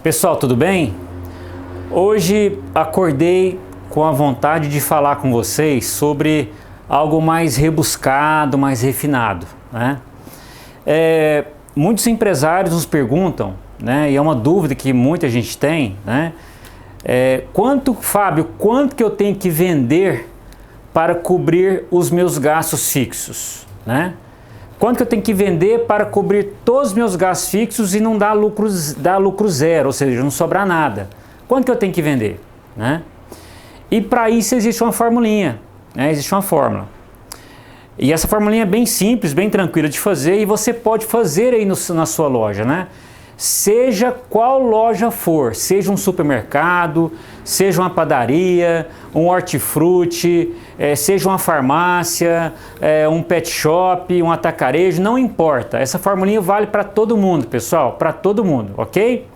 Pessoal, tudo bem? Hoje acordei com a vontade de falar com vocês sobre algo mais rebuscado, mais refinado, né? Muitos empresários nos perguntam, né, e é uma dúvida que muita gente tem, né? Fábio, quanto que eu tenho que vender para cobrir os meus gastos fixos, né? Quanto que eu tenho que vender para cobrir todos os meus gastos fixos e não dar lucro zero, ou seja, não sobrar nada? Quanto que eu tenho que vender, né? E para isso existe uma formulinha, né? Existe uma fórmula. E essa formulinha é bem simples, bem tranquila de fazer e você pode fazer aí na sua loja, né? Seja qual loja for, seja um supermercado, seja uma padaria, um hortifruti, seja uma farmácia, um pet shop, um atacarejo, não importa. Essa formulinha vale para todo mundo, pessoal, para todo mundo, ok?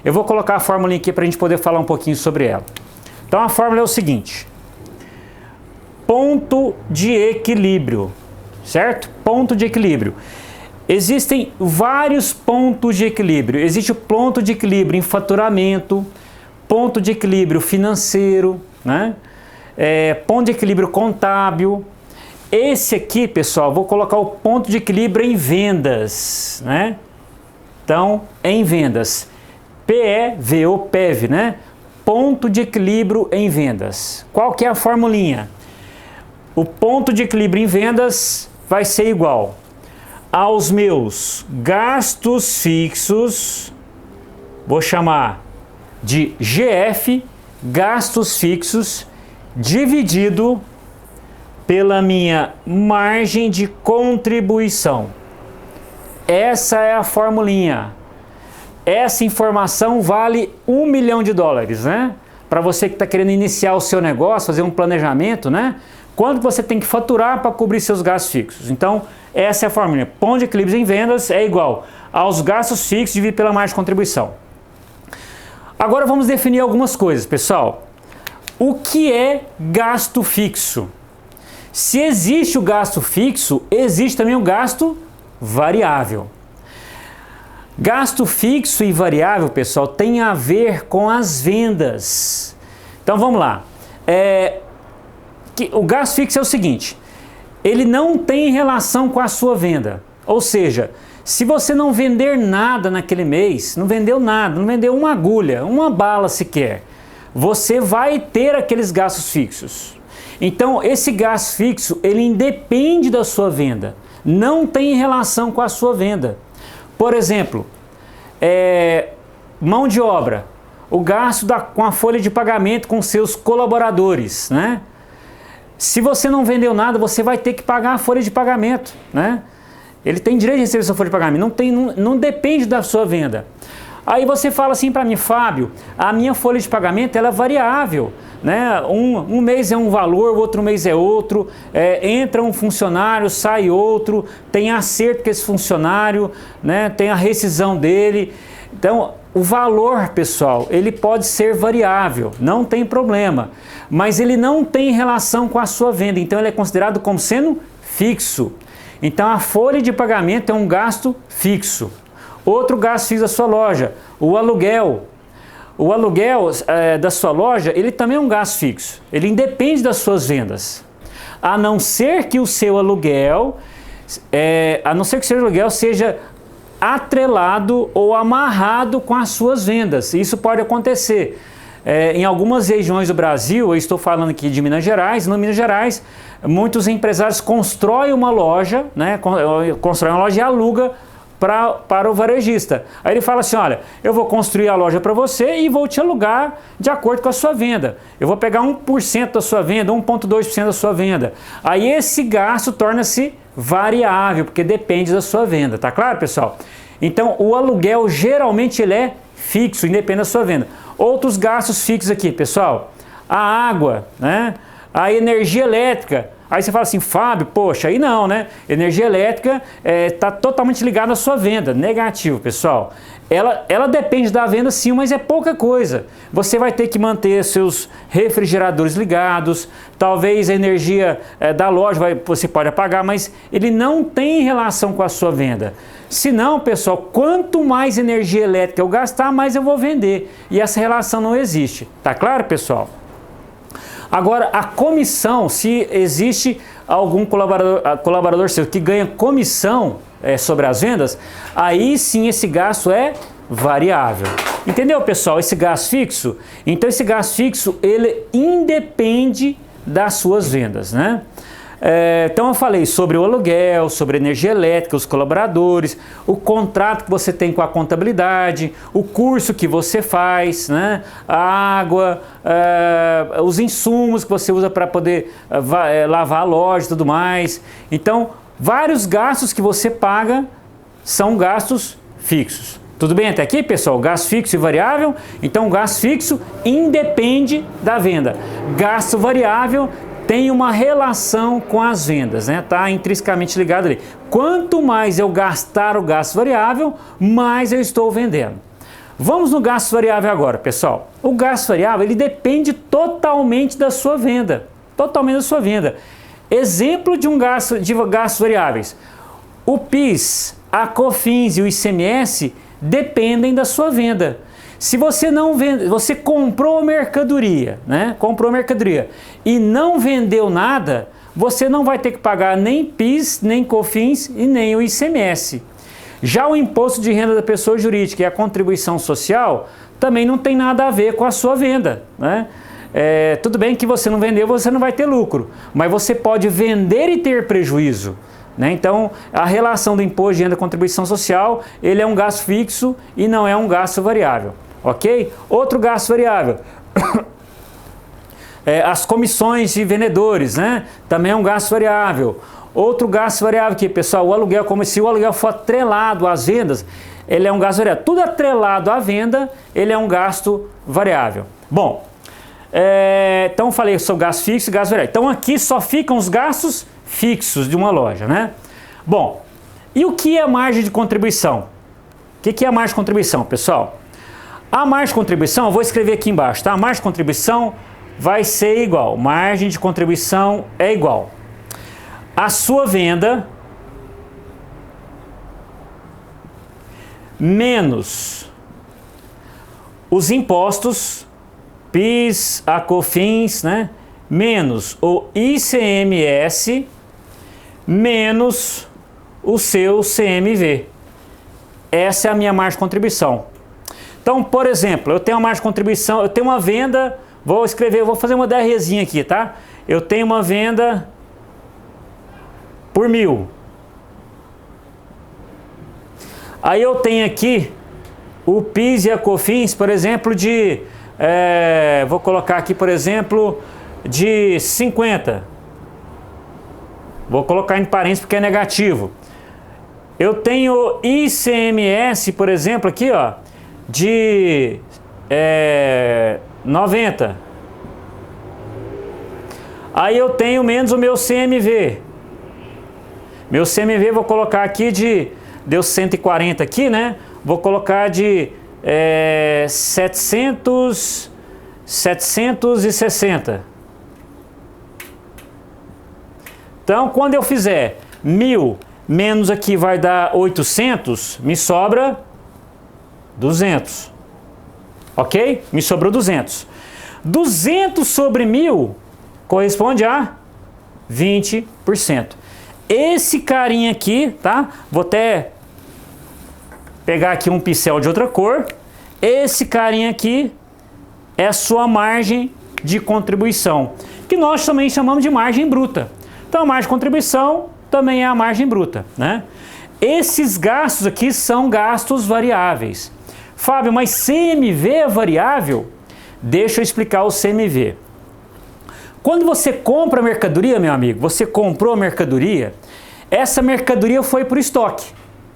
Eu vou colocar a formulinha aqui para a gente poder falar um pouquinho sobre ela. Então a fórmula é o seguinte: ponto de equilíbrio, certo? Ponto de equilíbrio. Existem vários pontos de equilíbrio. Existe o ponto de equilíbrio em faturamento, ponto de equilíbrio financeiro, né? Ponto de equilíbrio contábil. Esse aqui, pessoal, vou colocar o ponto de equilíbrio em vendas, né? Então, em vendas. PEV, né? Ponto de equilíbrio em vendas. Qual que é a formulinha? O ponto de equilíbrio em vendas vai ser igual aos meus gastos fixos, vou chamar de GF, gastos fixos, dividido pela minha margem de contribuição. Essa é a formulinha. Essa informação vale $1 milhão, né? Para você que está querendo iniciar o seu negócio, fazer um planejamento, né? Quanto você tem que faturar para cobrir seus gastos fixos? Então, essa é a fórmula. Ponto de equilíbrio em vendas é igual aos gastos fixos dividido pela margem de contribuição. Agora vamos definir algumas coisas, pessoal. O que é gasto fixo? Se existe o gasto fixo, existe também o gasto variável. Gasto fixo e variável, pessoal, tem a ver com as vendas. Então vamos lá. O gasto fixo é o seguinte: ele não tem relação com a sua venda. Ou seja, se você não vender nada naquele mês, não vendeu nada, não vendeu uma agulha, uma bala sequer, você vai ter aqueles gastos fixos. Então, esse gasto fixo, ele independe da sua venda, não tem relação com a sua venda. Por exemplo, mão de obra, o gasto com a folha de pagamento com seus colaboradores, né? Se você não vendeu nada, você vai ter que pagar a folha de pagamento, né? Ele tem direito de receber sua folha de pagamento, não depende da sua venda. Aí você fala assim para mim: Fábio, a minha folha de pagamento ela é variável, né? Um mês é um valor, o outro mês é outro, entra um funcionário, sai outro, tem acerto com esse funcionário, né? Tem a rescisão dele. Então, o valor, pessoal, ele pode ser variável, não tem problema, mas ele não tem relação com a sua venda, então ele é considerado como sendo fixo. Então a folha de pagamento é um gasto fixo. Outro gasto fixo da sua loja, o aluguel. O aluguel da sua loja, ele também é um gasto fixo, ele independe das suas vendas. A não ser que o seu aluguel, seja atrelado ou amarrado com as suas vendas. Isso pode acontecer em algumas regiões do Brasil. Eu estou falando aqui de Minas Gerais. No Minas Gerais, muitos empresários constroem uma loja, né? Constroem uma loja e aluga para o varejista. Aí ele fala assim: olha, eu vou construir a loja para você e vou te alugar de acordo com a sua venda. Eu vou pegar 1% da sua venda, 1,2% da sua venda. Aí esse gasto torna-se variável, porque depende da sua venda. Tá claro, pessoal? Então o aluguel geralmente ele é fixo, independe da sua venda. Outros gastos fixos aqui, pessoal: a água, né? A energia elétrica, aí você fala assim, Fábio, poxa, aí não, né? Energia elétrica está totalmente ligada à sua venda. Negativo, pessoal. Ela depende da venda sim, mas é pouca coisa. Você vai ter que manter seus refrigeradores ligados, talvez a energia da loja você pode apagar, mas ele não tem relação com a sua venda. Se não, pessoal, quanto mais energia elétrica eu gastar, mais eu vou vender. E essa relação não existe. Tá claro, pessoal? Agora, a comissão, se existe algum colaborador seu que ganha comissão sobre as vendas, aí sim esse gasto é variável. Entendeu, pessoal? Esse gasto fixo? Então, esse gasto fixo, ele independe das suas vendas, né? Então eu falei sobre o aluguel, sobre a energia elétrica, os colaboradores, o contrato que você tem com a contabilidade, o curso que você faz, né? A água, os insumos que você usa para poder lavar a loja e tudo mais. Então, vários gastos que você paga são gastos fixos. Tudo bem até aqui, pessoal? Gasto fixo e variável. Então, gasto fixo independe da venda. Gasto variável tem uma relação com as vendas, né? Tá intrinsecamente ligado ali. Quanto mais eu gastar o gasto variável, mais eu estou vendendo. Vamos no gasto variável agora, pessoal. O gasto variável, ele depende totalmente da sua venda. Totalmente da sua venda. Exemplo de gastos variáveis. O PIS, a COFINS e o ICMS dependem da sua venda. Se você não vende, você comprou mercadoria, né? Comprou mercadoria e não vendeu nada, você não vai ter que pagar nem PIS, nem COFINS e nem o ICMS. Já o imposto de renda da pessoa jurídica e a contribuição social também não tem nada a ver com a sua venda, né? Tudo bem que você não vendeu, você não vai ter lucro, mas você pode vender e ter prejuízo, né? Então, a relação do imposto de renda e contribuição social, ele é um gasto fixo e não é um gasto variável. Ok? Outro gasto variável, as comissões de vendedores, né? Também é um gasto variável. Outro gasto variável aqui, pessoal, o aluguel, como se o aluguel for atrelado às vendas, ele é um gasto variável. Tudo atrelado à venda, ele é um gasto variável. Bom, então falei sobre gasto fixo e gasto variável. Então aqui só ficam os gastos fixos de uma loja, né? Bom, e o que é margem de contribuição? O que é a margem de contribuição, pessoal? A margem de contribuição, eu vou escrever aqui embaixo, tá? A margem de contribuição vai ser igual. Margem de contribuição é igual a sua venda menos os impostos, PIS, a COFINS, né? Menos o ICMS, menos o seu CMV. Essa é a minha margem de contribuição. Então, por exemplo, eu tenho uma margem de contribuição, eu tenho uma venda, vou fazer uma DRzinha aqui, tá? Eu tenho uma venda por 1.000. Aí eu tenho aqui o PIS e a COFINS, por exemplo, vou colocar aqui, por exemplo, de 50. Vou colocar em parênteses porque é negativo. Eu tenho ICMS, por exemplo, aqui, ó, de 90. Aí eu tenho menos o meu CMV. Meu CMV vou colocar aqui deu 140 aqui, né? Vou colocar de 760. Então, quando eu fizer 1.000 menos aqui vai dar 800, me sobra 200. Ok? Me sobrou 200. 200 sobre 1.000 corresponde a 20%. Esse carinha aqui, tá? Vou até pegar aqui um pincel de outra cor. Esse carinha aqui é a sua margem de contribuição, que nós também chamamos de margem bruta. Então, a margem de contribuição também é a margem bruta, né? Esses gastos aqui são gastos variáveis. Fábio, mas CMV é variável? Deixa eu explicar o CMV. Quando você compra mercadoria, meu amigo, você comprou a mercadoria, essa mercadoria foi para o estoque,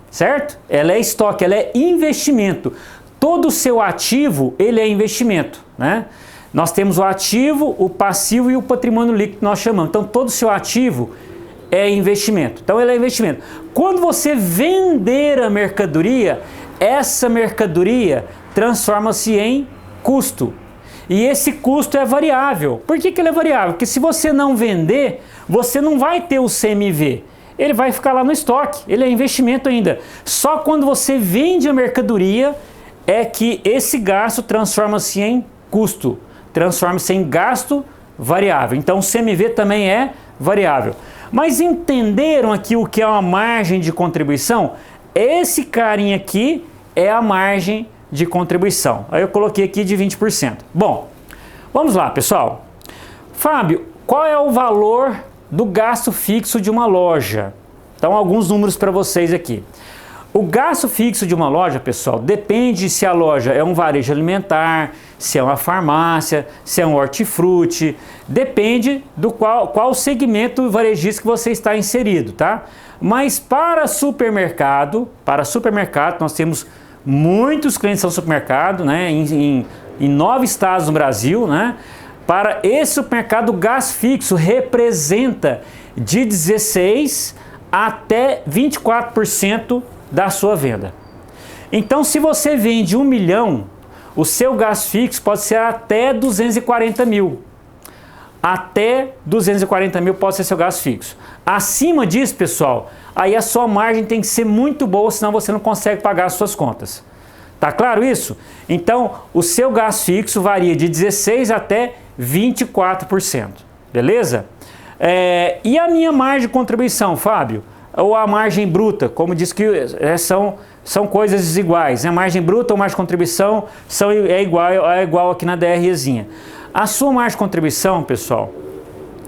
certo? Ela é estoque, ela é investimento. Todo o seu ativo, ele é investimento, né? Nós temos o ativo, o passivo e o patrimônio líquido que nós chamamos. Então, todo o seu ativo é investimento. Então, ele é investimento. Quando você vender a mercadoria, essa mercadoria transforma-se em custo. E esse custo é variável. Por que ele é variável? Porque se você não vender, você não vai ter o CMV. Ele vai ficar lá no estoque. Ele é investimento ainda. Só quando você vende a mercadoria é que esse gasto transforma-se em custo. Transforma-se em gasto variável. Então o CMV também é variável. Mas entenderam aqui o que é uma margem de contribuição? Esse carinha aqui é a margem de contribuição. Aí eu coloquei aqui de 20%. Bom, vamos lá, pessoal. Fábio, qual é o valor do gasto fixo de uma loja? Então, alguns números para vocês aqui. O gasto fixo de uma loja, pessoal, depende se a loja é um varejo alimentar, se é uma farmácia, se é um hortifruti, depende do qual segmento varejista que você está inserido, tá? Mas para supermercado nós temos muitos clientes no supermercado, né, em 9 estados no Brasil, né? Para esse supermercado, o gasto fixo representa de 16% até 24% da sua venda. Então, se você vende 1 milhão, o seu gasto fixo pode ser até 240 mil. Até 240 mil pode ser seu gasto fixo. Acima disso, pessoal, aí a sua margem tem que ser muito boa, senão você não consegue pagar as suas contas. Tá claro isso? Então, o seu gasto fixo varia de 16% até 24%. Beleza? E a minha margem de contribuição, Fábio? Ou a margem bruta, como diz que são coisas desiguais. A margem bruta ou margem de contribuição é igual aqui na DREzinha. A sua margem de contribuição, pessoal,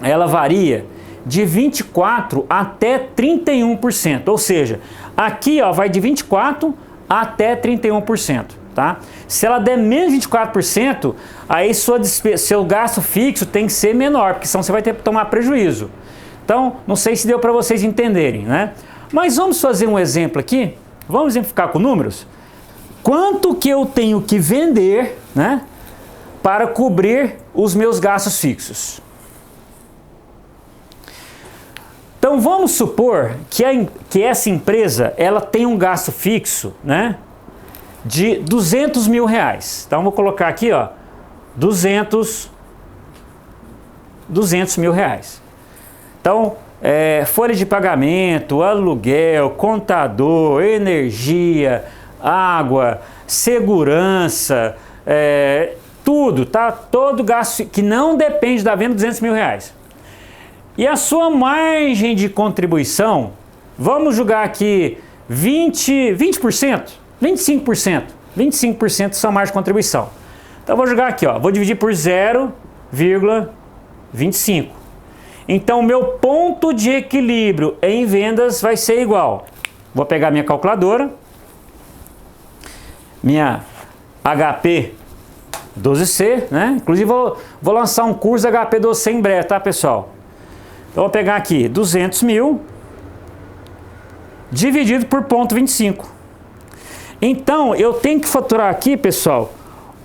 ela varia de 24% até 31%. Ou seja, aqui ó, vai de 24% até 31%. Tá? Se ela der menos de 24%, aí seu gasto fixo tem que ser menor, porque senão você vai ter que tomar prejuízo. Então, não sei se deu para vocês entenderem, né? Mas vamos fazer um exemplo aqui. Vamos exemplificar com números. Quanto que eu tenho que vender, né, para cobrir os meus gastos fixos? Então, vamos supor que essa empresa ela tem um gasto fixo, né, de 200 mil reais. Então, vou colocar aqui, ó, 200 mil reais. Então, folha de pagamento, aluguel, contador, energia, água, segurança, tudo, tá? Todo gasto que não depende da venda, 200 mil reais. E a sua margem de contribuição, vamos julgar aqui 20%, 25%. 25% são margem de contribuição. Então, vou jogar aqui, ó, vou dividir por 0,25. Então, o meu ponto de equilíbrio em vendas vai ser igual. Vou pegar minha calculadora, minha HP 12C, né? Inclusive, vou lançar um curso HP 12C em breve, tá, pessoal? Então, vou pegar aqui 200 mil dividido por 0,25. Então, eu tenho que faturar aqui, pessoal,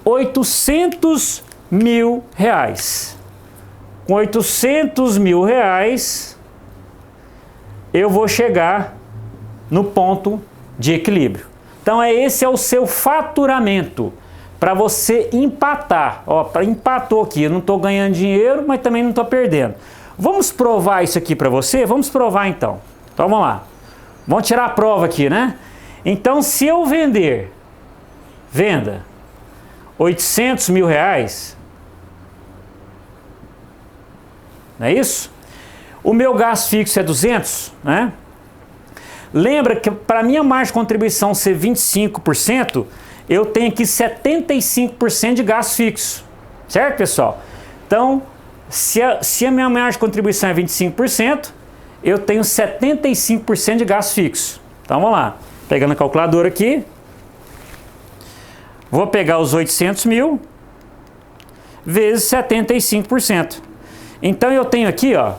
800 mil reais. Com 800 mil reais, eu vou chegar no ponto de equilíbrio. Então, esse é o seu faturamento, para você empatar. Ó, empatou aqui, eu não estou ganhando dinheiro, mas também não estou perdendo. Vamos provar isso aqui para você? Vamos provar então. Então, vamos lá. Vamos tirar a prova aqui, né? Então, se eu venda 800 mil reais, não é isso? O meu gasto fixo é 200, né? Lembra que para minha margem de contribuição ser 25%, eu tenho aqui 75% de gasto fixo. Certo, pessoal? Então, se a minha margem de contribuição é 25%, eu tenho 75% de gasto fixo. Então, vamos lá. Pegando a calculadora aqui. Vou pegar os 800 mil vezes 75%. Então, eu tenho aqui, ó,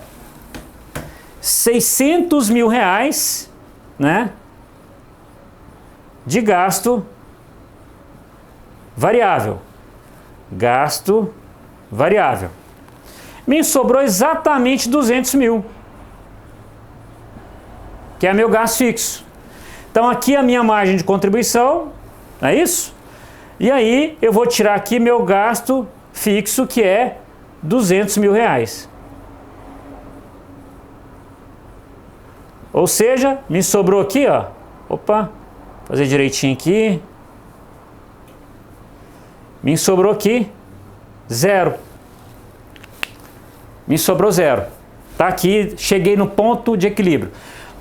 600 mil reais, né, de gasto variável. Gasto variável. Me sobrou exatamente 200 mil, que é meu gasto fixo. Então aqui a minha margem de contribuição, não é isso? E aí eu vou tirar aqui meu gasto fixo, que é 200 mil reais. Ou seja, me sobrou aqui, ó. Opa, fazer direitinho aqui. Me sobrou aqui zero. Me sobrou zero. Tá aqui, cheguei no ponto de equilíbrio.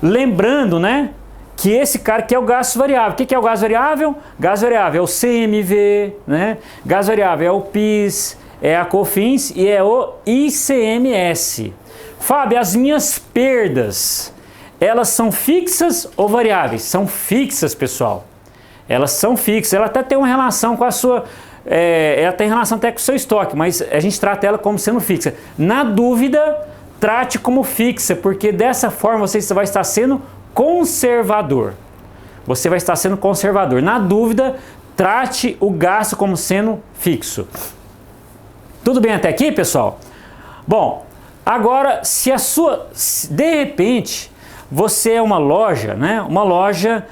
Lembrando, né, que esse cara aqui é o gasto variável. O que é o gasto variável? Gasto variável é o CMV, né? Gasto variável é o PIS, é a COFINS e é o ICMS. Fábio, as minhas perdas, elas são fixas ou variáveis? São fixas, pessoal. Elas são fixas. Ela até tem uma relação com a sua... ela tem relação até com o seu estoque, mas a gente trata ela como sendo fixa. Na dúvida, trate como fixa, porque dessa forma você vai estar sendo conservador. Você vai estar sendo conservador. Na dúvida, trate o gasto como sendo fixo. Tudo bem até aqui, pessoal? Bom, agora, se de repente, você é uma loja, né? Uma loja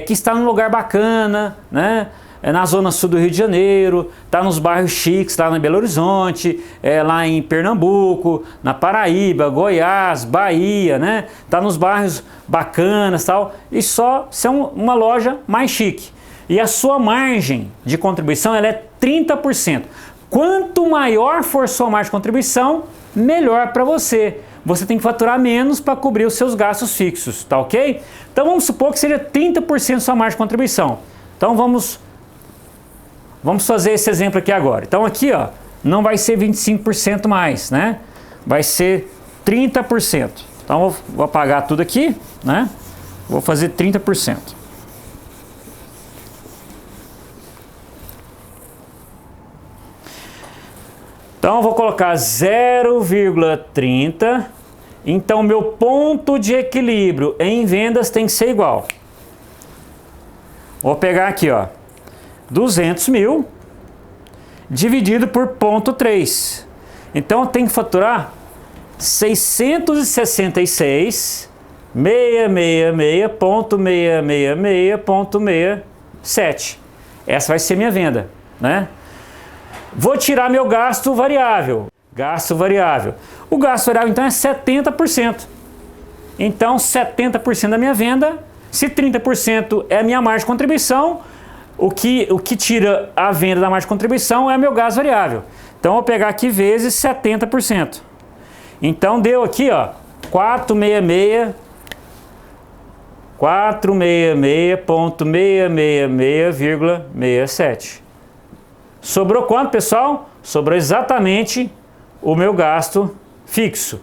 que está num lugar bacana, né? Na zona sul do Rio de Janeiro, está nos bairros chiques, lá em Belo Horizonte, lá em Pernambuco, na Paraíba, Goiás, Bahia, né? Está nos bairros bacanas, tal, e só ser uma loja mais chique. E a sua margem de contribuição ela é 30%. Quanto maior for sua margem de contribuição, melhor para você. Você tem que faturar menos para cobrir os seus gastos fixos, tá ok? Então vamos supor que seja 30% sua margem de contribuição. Então vamos fazer esse exemplo aqui agora. Então aqui, ó, não vai ser 25% mais, né? Vai ser 30%. Então vou apagar tudo aqui, né? Vou fazer 30%. Então eu vou colocar 0,30. Então meu ponto de equilíbrio em vendas tem que ser igual. Vou pegar aqui, ó, 200 mil dividido por 0,3. Então eu tenho que faturar 666,666,666,667. Essa vai ser minha venda, né? Vou tirar meu gasto variável. Gasto variável. O gasto variável então é 70%. Então 70% da minha venda, se 30% é a minha margem de contribuição, o que tira a venda da margem de contribuição é meu gasto variável. Então, eu vou pegar aqui vezes 70%. Então, deu aqui, ó, 466,666,667. Sobrou quanto, pessoal? Sobrou exatamente o meu gasto fixo.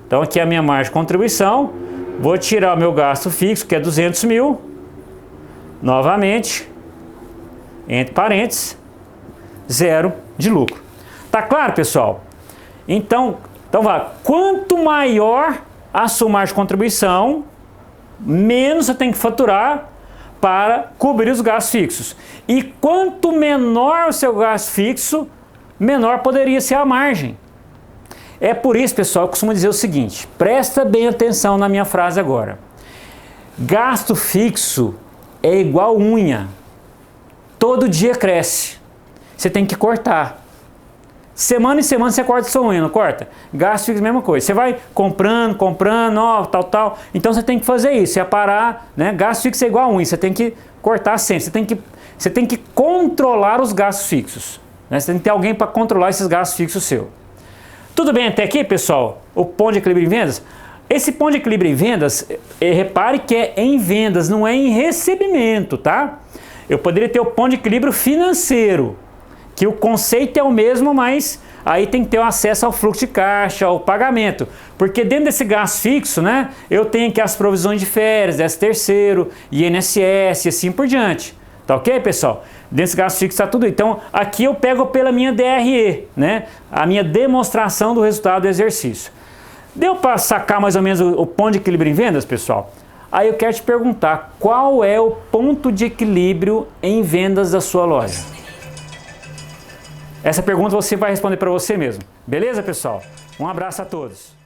Então, aqui é a minha margem de contribuição. Vou tirar o meu gasto fixo, que é 200 mil. Novamente, entre parênteses, zero de lucro. Tá claro, pessoal? Então vá. Quanto maior a sua margem de contribuição, menos você tem que faturar para cobrir os gastos fixos. E quanto menor o seu gasto fixo, menor poderia ser a margem. É por isso, pessoal, eu costumo dizer o seguinte, presta bem atenção na minha frase agora. Gasto fixo é igual unha. Todo dia cresce. Você tem que cortar. Semana em semana você corta sua unha, não corta? Gasto fixo, mesma coisa. Você vai comprando, ó, tal. Então você tem que fazer isso. Você parar, né? Gasto fixo é igual a unha. Você tem que cortar sempre. Você tem que controlar os gastos fixos, né? Você tem que ter alguém para controlar esses gastos fixos seus. Tudo bem até aqui, pessoal? O ponto de equilíbrio em vendas? Esse ponto de equilíbrio em vendas, repare que é em vendas, não é em recebimento, tá? Eu poderia ter o ponto de equilíbrio financeiro, que o conceito é o mesmo, mas aí tem que ter o acesso ao fluxo de caixa, ao pagamento. Porque dentro desse gasto fixo, né, eu tenho aqui as provisões de férias, 13º, INSS e assim por diante. Tá ok, pessoal? Dentro desse gasto fixo está tudo. Então, aqui eu pego pela minha DRE, né, a minha demonstração do resultado do exercício. Deu para sacar mais ou menos o ponto de equilíbrio em vendas, pessoal? Aí eu quero te perguntar, qual é o ponto de equilíbrio em vendas da sua loja? Essa pergunta você vai responder para você mesmo. Beleza, pessoal? Um abraço a todos.